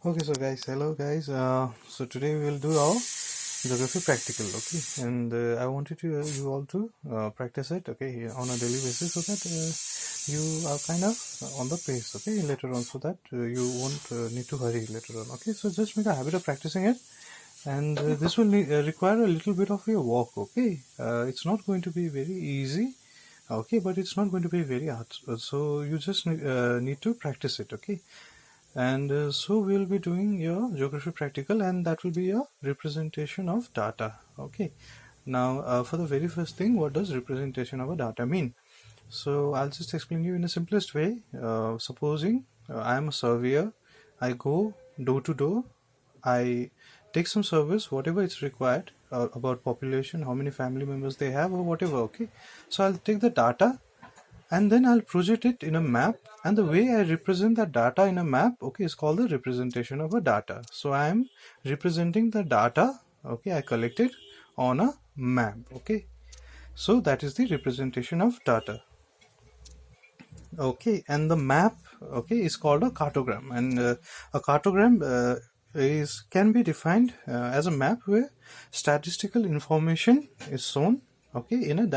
Okay, so guys, hello guys. So today we will do our geography practical, okay? And I wanted you all to practice it, okay, on a daily basis, so that you are kind of on the pace, okay, later on, so that you won't need to hurry later on, okay? So just make a habit of practicing it, and this will require a little bit of your work, okay? It's not going to be very easy, okay, but it's not going to be very hard. So you just need to practice it, okay? And so we'll be doing your geography practical, and that will be a representation of data. Okay, now for the very first thing, what does representation of a data mean? So I'll just explain you in the simplest way. Supposing I am a surveyor, I go door to door, I take some service, whatever it's required, about population, how many family members they have, or whatever. Okay, so I'll take the data and then I'll project it in a map, and the way I represent that data in a map, okay, is called the representation of a data. So I am representing the data, okay, I collected on a map, okay. So that is the representation of data, okay. And the map, okay, is called a cartogram, and a cartogram is can be defined as a map where statistical information is shown, okay, in a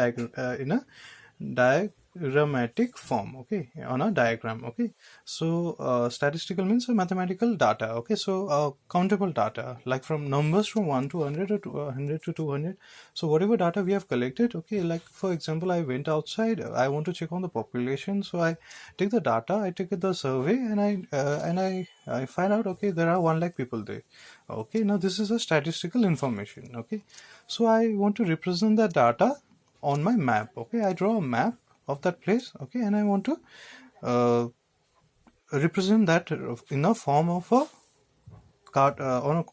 diagrammatic form, okay, on a diagram, okay. So statistical means mathematical data, okay. So countable data, like from numbers from 1 to 100 or 100 to 200. So whatever data we have collected, okay, like for example, I went outside, I want to check on the population, so I take the data, I take the survey, and I find out, okay, there are 1 lakh people there, okay. Now this is a statistical information, okay. So I want to represent that data on my map, okay. I draw a map of that place, okay, and I want to represent that in the form of a card on a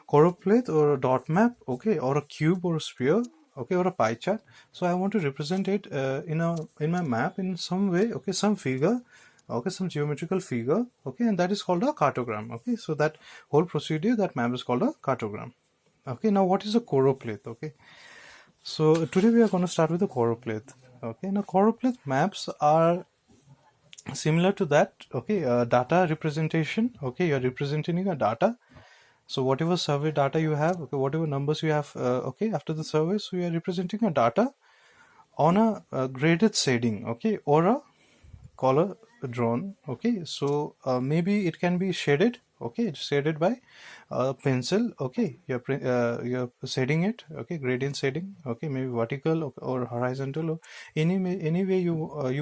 choropleth or a dot map, okay, or a cube or a sphere, okay, or a pie chart. So I want to represent it in my map in some way, okay, some figure, okay, some geometrical figure, okay, and that is called a cartogram, okay. So that whole procedure, that map is called a cartogram, okay. Now what is a choropleth, okay? So today we are going to start with the choropleth, okay. Now choropleth maps are similar to that, okay. Data representation, okay, you are representing a data. So whatever survey data you have, okay, whatever numbers you have, okay, after the survey, so you are representing a data on a graded shading, okay, or a color drawn, okay. So maybe it can be shaded, okay, it's shaded by pencil, okay. You're shading it, okay, gradient shading, okay, maybe vertical or horizontal, or any way you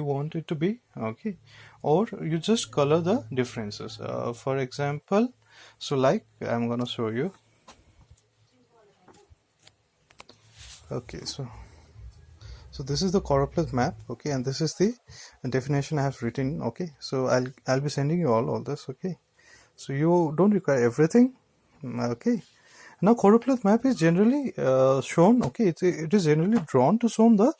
want it to be, okay. Or you just color the differences, for example, so like I'm gonna show you, okay. So this is the Choropleth map, okay, and this is the definition I have written, okay. So I'll be sending you all this, okay. So you don't require everything, okay. Now Choropleth map is generally shown, okay, it is generally drawn to show the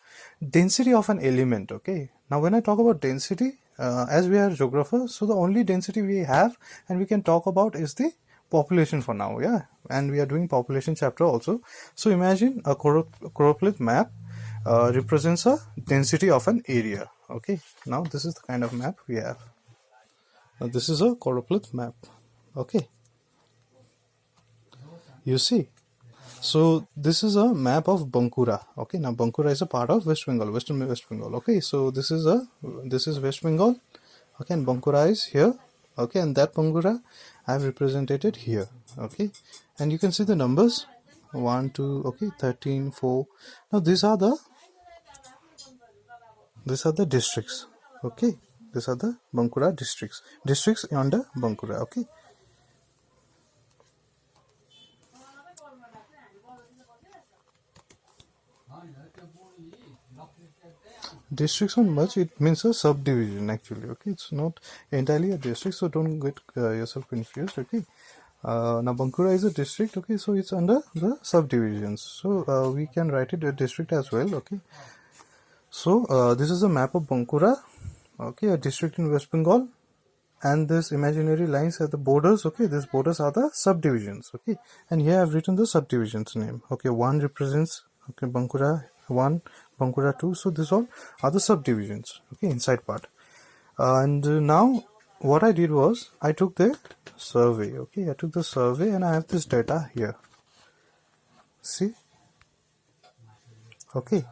density of an element, okay. Now when I talk about density, as we are geographers, so the only density we have and we can talk about is the population for now, yeah, and we are doing population chapter also. So imagine a Choropleth map represents a density of an area, okay. Now this is the kind of map we have. Now this is a Choropleth map, okay, you see. So this is a map of Bankura, okay. Now Bankura is a part of West Bengal, Western West Bengal, okay. So this is West Bengal, okay, and Bankura is here, okay, and that Bankura I have represented it here, okay. And you can see the numbers 1, 2, okay, 13, 4. Now these are the districts, okay. These are the Bankura districts under Bankura, okay. Districts on much, it means a subdivision actually, okay. It's not entirely a district, so don't get yourself confused, okay. Now Bankura is a district, okay, so it's under the subdivisions, so we can write it a district as well, okay. So this is a map of Bankura, okay, a district in West Bengal, and this imaginary lines are the borders, okay. These borders are the subdivisions, okay, and here I've written the subdivisions name, okay. 1 represents, okay, Bankura 1, Bankura 2, so these all are the subdivisions, okay, inside part. And now what I did was I took the survey. Okay, I took the survey and I have this data here. See? Okay.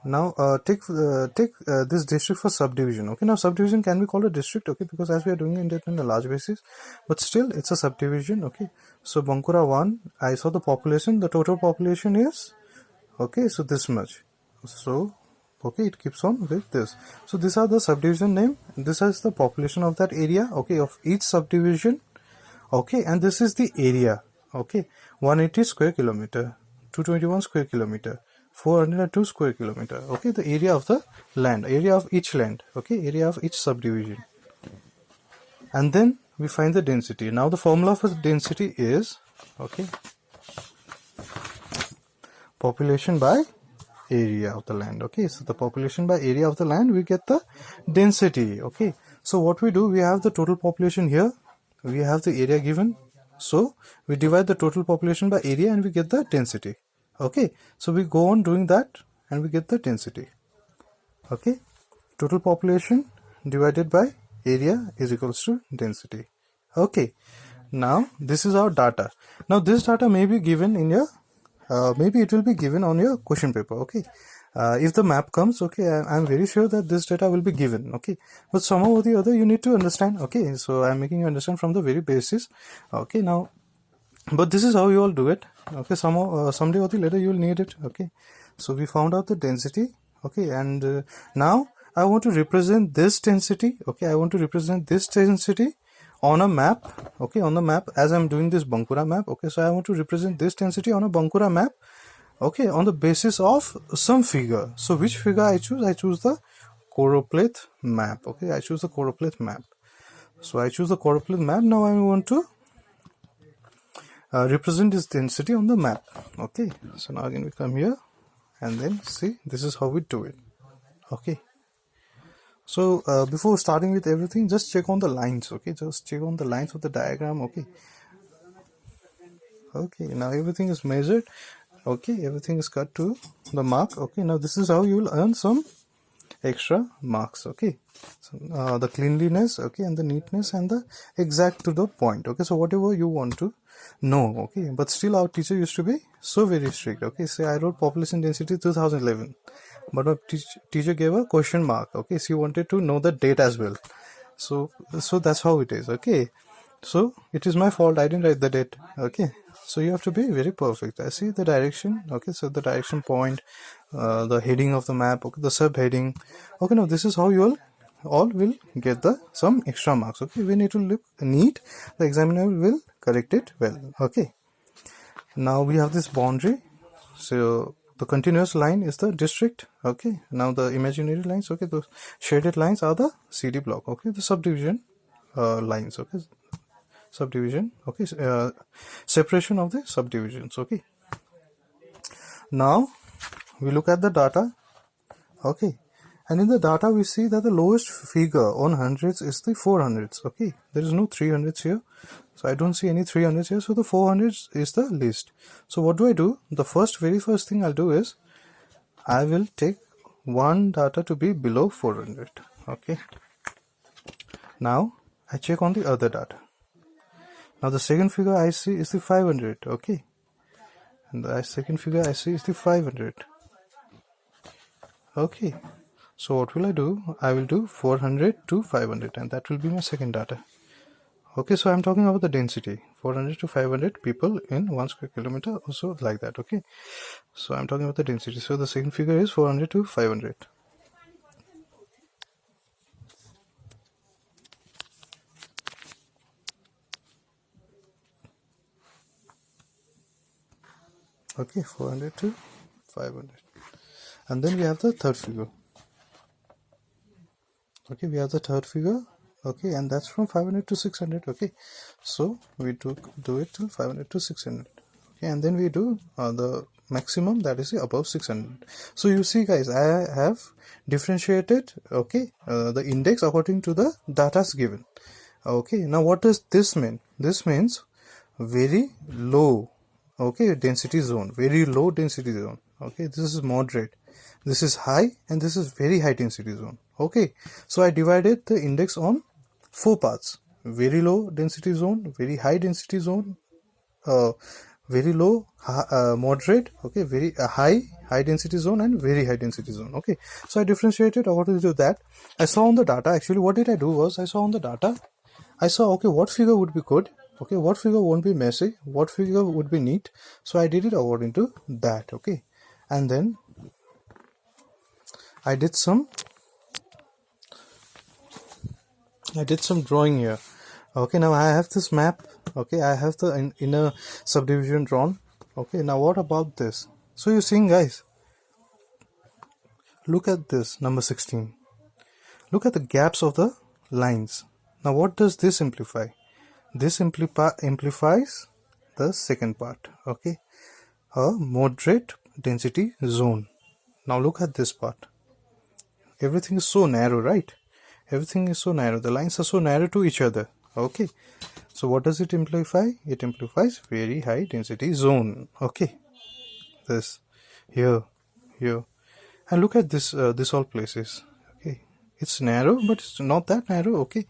Now take this district for subdivision. Okay, now subdivision can be called a district, okay, because as we are doing it in a large basis, but still it's a subdivision. Okay, so Bankura 1, I saw the population. The total population is, okay, so this much. So okay, it keeps on with this. So these are the subdivision name. This is the population of that area, okay, of each subdivision. Okay, and this is the area. Okay, 180 square kilometer, 221 square kilometer, 402 square kilometer. Okay, the area of the land, area of each land. Okay, area of each subdivision. And then we find the density. Now the formula for the density is, okay, population by area of the land. Okay, so the population by area of the land, we get the density. Okay, so what we do, we have the total population here, we have the area given, so we divide the total population by area and we get the density. Okay, so we go on doing that and we get the density. Okay, total population divided by area is equals to density. Okay, now this is our data. Now this data may be given in your maybe it will be given on your question paper. Okay, if the map comes, okay, I'm very sure that this data will be given. Okay, but somehow or the other you need to understand. Okay, so I'm making you understand from the very basis. Okay, now, but this is how you all do it. Okay, somehow someday or the later you will need it. Okay, so we found out the density. Okay, and now I want to represent this density. Okay, I want to represent this density on a map. Okay, on the map, as I'm doing this Bankura map. Okay, so I want to represent this density on a Bankura map. Okay, on the basis of some figure. So which figure I choose? I choose the Choropleth map. Okay, I choose the Choropleth map. So I choose the Choropleth map. Now I want to represent this density on the map. Okay, so now again we come here and then see, this is how we do it. Okay, so before starting with everything, just check on the lines. Okay, just check on the lines of the diagram. Okay, okay, now everything is measured. Okay, everything is cut to the mark. Okay, now this is how you will earn some extra marks. Okay, so the cleanliness, okay, and the neatness and the exact to the point. Okay, so whatever you want to know. Okay, but still our teacher used to be so very strict. Okay, say I wrote population density 2011, but our teacher gave a question mark. Okay, she wanted to know the date as well. So that's how it is. Okay, so it is my fault, I didn't write the date. Okay, so you have to be very perfect. I see the direction. Okay, so the direction point, the heading of the map, okay, the subheading. Okay, now this is how you all will get the some extra marks. Okay, we need to look neat, the examiner will correct it well. Okay, now we have this boundary. So the continuous line is the district. Okay, now the imaginary lines, okay, the shaded lines are the CD block. Okay, the subdivision lines. Okay, subdivision. Okay, separation of the subdivisions. Okay, now we look at the data. Okay, and in the data we see that the lowest figure on hundreds is the 400s. Okay, there is no 300s here, so I don't see any 300s here, so the 400s is the least. So what do? The very first thing I'll do is I will take one data to be below 400. Okay, now I check on the other data. Now the second figure I see is the 500. Okay, and the second figure I see is the 500. Okay, so what will I do? I will do 400 to 500, and that will be my second data. Okay, so I'm talking about the density, 400 to 500 people in 1 square kilometer, also like that. Okay, so I'm talking about the density. So the second figure is 400 to 500. Okay, 400 to 500. And then we have the third figure. Okay, we have the third figure. Okay, and that's from 500 to 600. Okay, so we do it till 500 to 600. Okay, and then we do the maximum, that is above 600. So you see guys, I have differentiated, okay, the index according to the data given. Okay, now what does this mean? This means very low, okay, density zone, very low density zone. Okay, this is moderate, this is high, and this is very high density zone. Okay, so I divided the index on 4 parts. very low density zone, very high density zone, very low, moderate, okay, very high density zone, and very high density zone. Okay, so I differentiated according to that. I saw on the data, actually what did I do was, I saw on the data, I saw, okay, what figure would be good, okay, what figure won't be messy, what figure would be neat. So I did it according to that. Okay, and then I did some drawing here. Okay, now I have this map. Okay, I have the inner subdivision drawn. Okay, now what about this? So you're seeing, guys, look at this number 16. Look at the gaps of the lines. Now what does this simplify? This amplifies the second part. Okay, a moderate density zone. Now look at this part. Everything is so narrow, right? Everything is so narrow. The lines are so narrow to each other. Okay, so what does it amplify? It amplifies very high density zone. Okay, this here, and look at this. This all places. Okay, it's narrow, but it's not that narrow. Okay,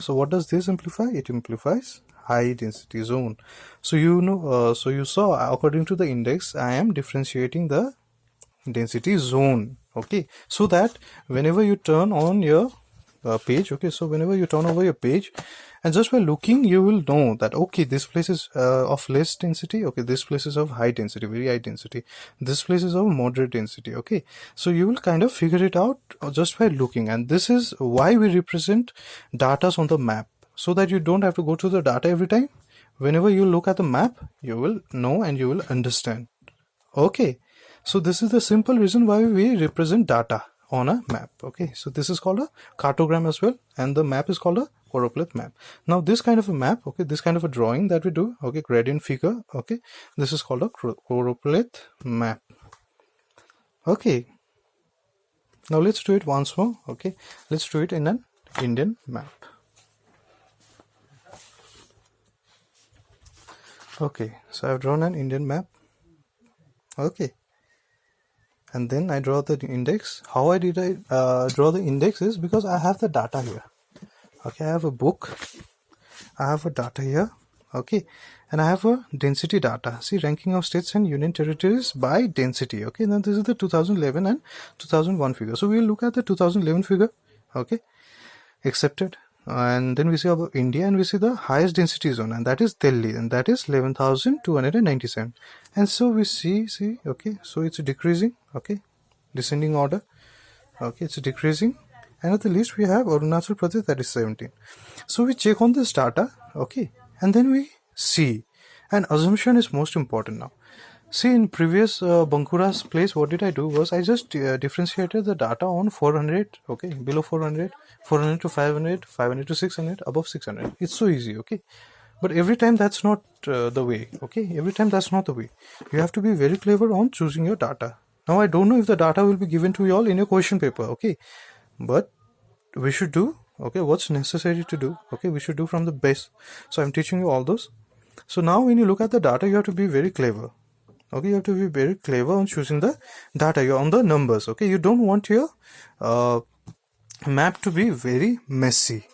so what does this amplify? It amplifies high density zone. So you know, so you saw, according to the index, I am differentiating the density zone. Okay, so that whenever you turn on your page, okay, so whenever you turn over your page, and just by looking, you will know that, okay, this place is of less density, okay, this place is of high density, very high density, this place is of moderate density. Okay, so you will kind of figure it out just by looking. And this is why we represent data on the map, so that you don't have to go to the data every time. Whenever you look at the map, you will know and you will understand. Okay, so this is the simple reason why we represent data on a map. Okay, so this is called a cartogram as well, and the map is called a Choropleth map. Now this kind of a map, okay, this kind of a drawing that we do, okay, gradient figure, okay, this is called a Choropleth map. Okay, now let's do it once more. Okay, let's do it in an Indian map. Okay, so I've drawn an Indian map. Okay, and then I draw the index. How I draw the index is because I have the data here. Okay, I have a book, I have a data here. Okay, and I have a density data. See, ranking of states and union territories by density. Okay, now this is the 2011 and 2001 figure. So we will look at the 2011 figure. Okay, accepted. And then we see about India, and we see the highest density zone, and that is Delhi, and that is 11,297. And so we see, okay, so it's decreasing. Okay, descending order. Okay, it's decreasing. And at the least we have Arunachal Pradesh, that is 17. So we check on this data, okay, and then we see. And assumption is most important now. See, in previous Bankura's place, what did I do was I just differentiated the data on 400, okay, below 400, 400 to 500, 500 to 600, above 600. It's so easy, okay. But every time that's not the way, okay. Every time that's not the way. You have to be very clever on choosing your data. Now I don't know if the data will be given to you all in your question paper, okay. But we should do, okay, what's necessary to do, okay, we should do from the base. So I'm teaching you all those. So now when you look at the data, you have to be very clever. Okay, you have to be very clever on choosing the data. You're on the numbers. Okay, you don't want your map to be very messy.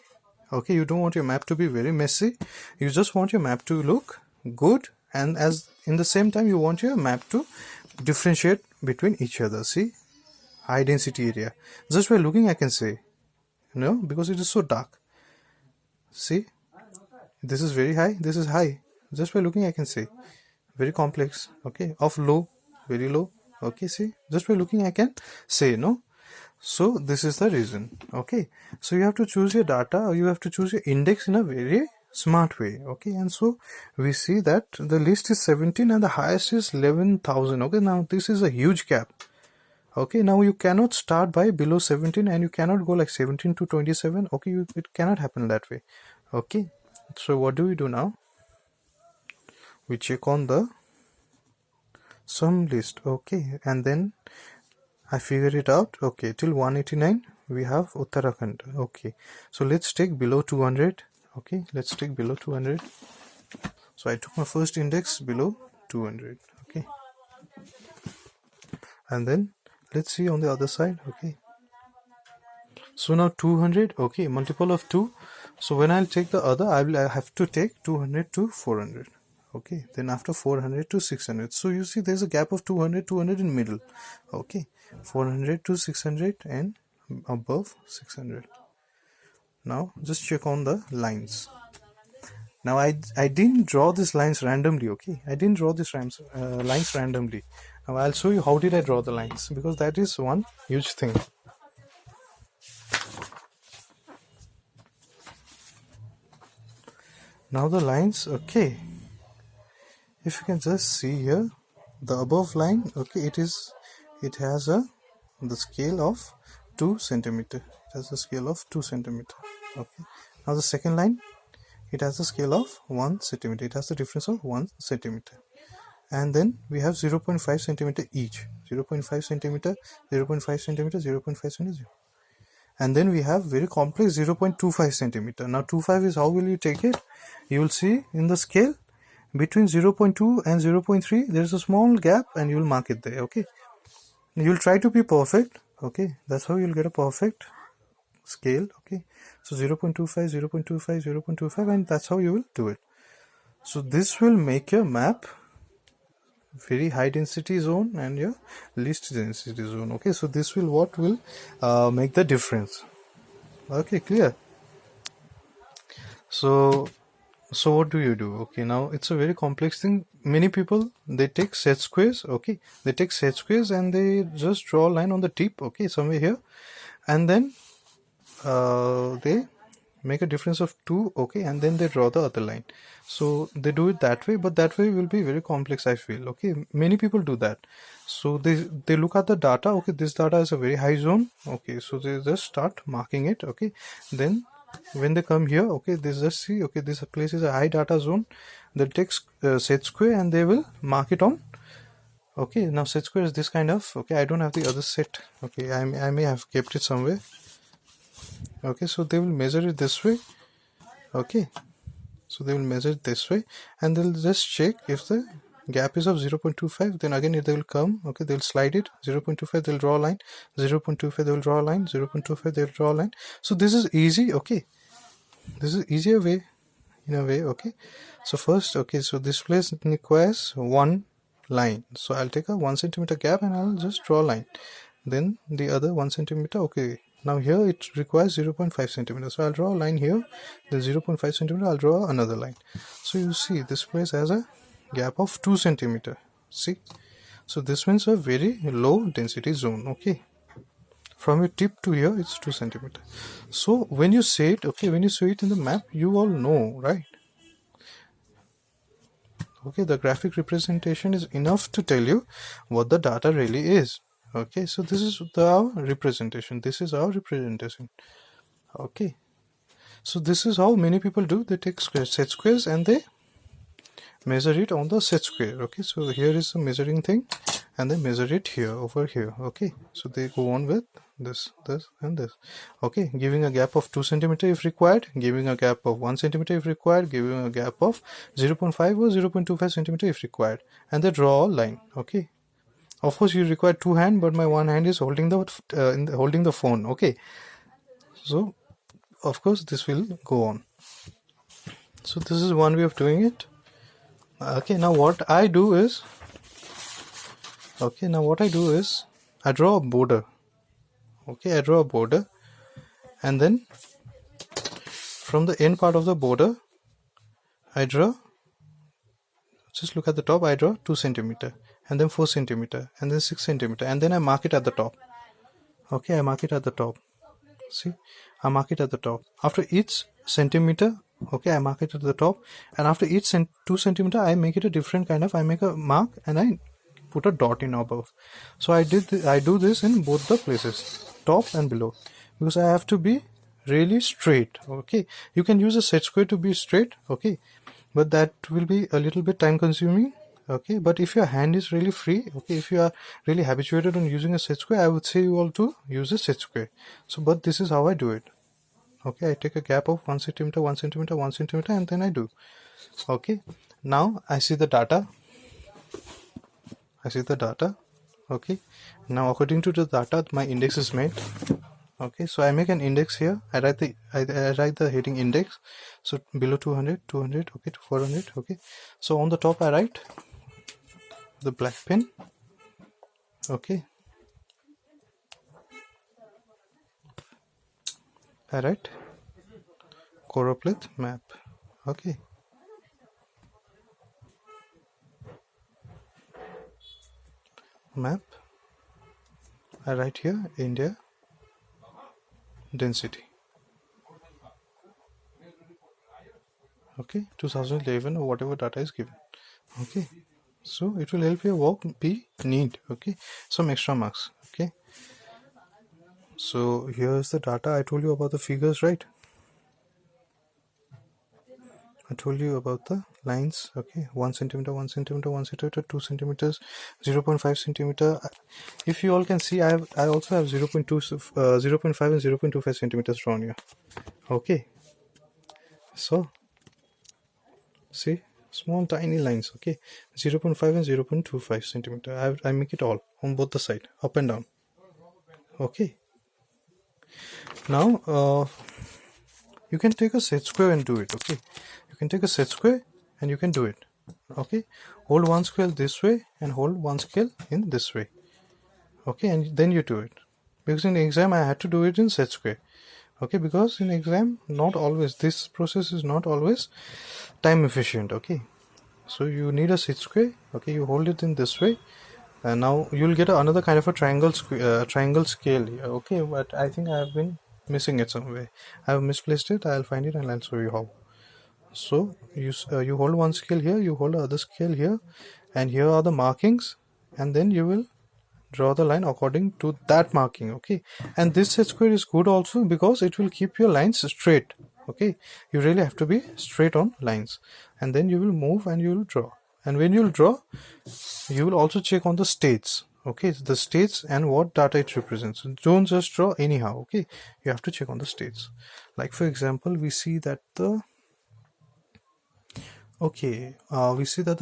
Okay, you don't want your map to be very messy. You just want your map to look good, and as in the same time you want your map to differentiate between each other. See, high density area. Just by looking, I can say, because it is so dark. See, this is very high. This is high. Just by looking, I can say. Very complex, okay, of low, very low, okay, see, just by looking I can say, no. So this is the reason, okay. So you have to choose your data, or you have to choose your index in a very smart way, okay. And so we see that the list is 17 and the highest is 11,000, okay. Now this is a huge gap, okay. Now you cannot start by below 17 and you cannot go like 17 to 27, okay. It cannot happen that way, okay. So what do we do now? We check on the sum list, okay, and then I figure it out, okay, till 189 we have Uttarakhand, okay. So let's take below 200, okay, let's take below 200. So I took my first index below 200, okay, and then let's see on the other side, okay. So now 200, okay, multiple of 2, So when I'll take the other, I have to take 200 to 400. Okay, then after 400 to 600. So you see there's a gap of 200 in middle. Okay, 400 to 600 and above 600. Now just check on the lines. Now I didn't draw these lines randomly. Okay, I didn't draw these lines randomly. Now I'll show you how did I draw the lines, because that is one huge thing. Now the lines, okay, if you can just see here, the above line, okay, it has the scale of 2 centimeter. It has a scale of 2 centimeter. Okay, now the second line, it has a scale of 1 centimeter. It has the difference of 1 centimeter. And then we have 0.5 centimeter each. 0.5 centimeter, 0.5 centimeter, 0.5 centimeter. And then we have very complex 0.25 centimeter. Now 25 is how will you take it? You will see in the scale between 0.2 and 0.3 there is a small gap, and you will mark it there. Okay, you will try to be perfect. Okay, that's how you will get a perfect scale. Okay, so 0.25, 0.25, 0.25, and that's how you will do it. So this will make your map very high density zone and your least density zone. Okay, so this will what will make the difference. Okay, clear? So what do you do? Okay, now it's a very complex thing. Many people, they take set squares. Okay, they take set squares and they just draw a line on the tip. Okay, somewhere here, and then they make a difference of 2. Okay, and then they draw the other line. So they do it that way, but that way will be very complex, I feel. Okay, many people do that. So they look at the data. Okay, this data is a very high zone. Okay, so they just start marking it. Okay, then when they come here, okay, they just see, okay, this place is a high data zone. They'll take set square and they will mark it on. Okay, now set square is this kind of, okay, I don't have the other set. Okay, I may have kept it somewhere. Okay, so they will measure it this way. Okay, so they will measure it this way, and they'll just check if the gap is of 0.25. then again they will come. Okay, they'll slide it 0.25, they'll draw a line, 0.25, they will draw a line, 0.25, they'll draw a line. So this is easy. Okay, this is easier way, in a way. Okay, so first, okay, so this place requires one line, so I'll take a 1 centimeter gap and I'll just draw a line. Then the other 1 centimeter. Okay, now here it requires 0.5 centimeter, so I'll draw a line here. Then 0.5 centimeter, I'll draw another line. So you see this place has a gap of 2 centimeter. See, so this means a very low density zone. Okay, from your tip to here it's 2 centimeter. So when you say it, okay, when you see it in the map, you all know, right? Okay, the graphic representation is enough to tell you what the data really is. Okay, so this is our representation. This is our representation. Okay, so this is how many people do. They take set squares and they measure it on the set square. Okay, so here is the measuring thing, and they measure it here, over here. Okay, so they go on with this, and this. Okay, giving a gap of 2 centimeter if required, giving a gap of 1 centimeter if required, giving a gap of 0.5 or 0.25 centimeter if required, and they draw a line. Okay, of course you require 2 hands, but my one hand is holding the phone. Okay, so of course this will go on. So this is one way of doing it. Okay, now what I do is, I draw a border. Okay, I draw a border, and then from the end part of the border I draw, just look at the top, I draw 2 centimeter, and then 4 centimeter, and then 6 centimeter, and then I mark it at the top. Okay, I mark it at the top. See, I mark it at the top. After each centimeter, okay, I mark it at the top, and after each 2 centimeter I make it a different kind of, I make a mark and I put a dot in above. So I do this in both the places, top and below, because I have to be really straight. Okay, you can use a set square to be straight. Okay, but that will be a little bit time consuming. Okay, but if your hand is really free, okay, if you are really habituated on using a set square, I would say you all to use a set square. So but this is how I do it. Okay, I take a gap of 1 centimeter, 1 centimeter, 1 centimeter, and then I do. Okay, now I see the data. Okay, now according to the data, my index is made. Okay, so I make an index here. I write the heading index. So below 200, 200, okay, to 400, okay. So on the top I write the black pen, okay. I write Choropleth map, okay. Map. I write here India density, okay, 2011 or whatever data is given, okay. So it will help your work be neat, okay. Some extra marks, okay. So here's the data. I told you about the figures, right? I told you about the lines, okay. 1 centimeter, 1 centimeter, 1 centimeter, 2 centimeters, 0.5 centimeter. If you all can see, I also have 0.2 0.5 and 0.25 centimeters drawn here, okay. So see, small tiny lines, okay. 0.5 and 0.25 centimeter. I make it all on both the side, up and down, okay. Now you can take a set square and do it, okay. You can take a set square and you can do it, okay. Hold one scale this way and hold one scale in this way, okay, and then you do it. Because in exam I had to do it in set square, okay, because in exam not always, this process is not always time efficient, okay. So you need a set square, okay. You hold it in this way, and now you'll get another kind of a triangle scale here, okay. But I think I have been missing it somewhere. I have misplaced it. I'll find it and I'll show you how. So you hold one scale here, you hold the other scale here, and here are the markings, and then you will draw the line according to that marking, okay. And this set square is good also because it will keep your lines straight, okay. You really have to be straight on lines, and then you will move and you will draw. And when you will draw, you will also check on the states, okay, the states and what data it represents. Don't just draw anyhow, okay. You have to check on the states. Like for example, we see that the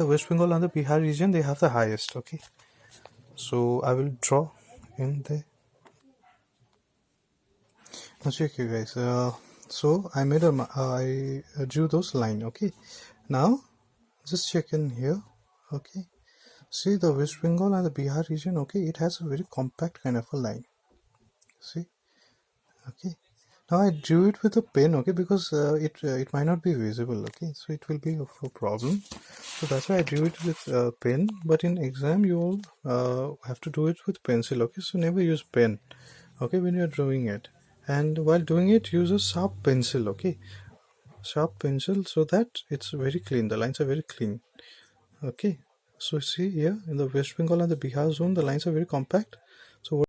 West Bengal and the Bihar region, they have the highest, okay. So I will draw in the check you guys. So I made I drew those line, okay. Now just check in here, okay. See the West Bengal and the Bihar region, okay, it has a very compact kind of a line, see, okay. Now I drew it with a pen, okay, because it might not be visible, okay, so it will be a problem. So that's why I drew it with a pen. But in exam you all have to do it with pencil, okay. So never use pen, okay, when you are drawing it. And while doing it, use a sharp pencil, okay, sharp pencil, so that it's very clean, the lines are very clean, okay. So see here in the West Bengal and the Bihar zone, the lines are very compact,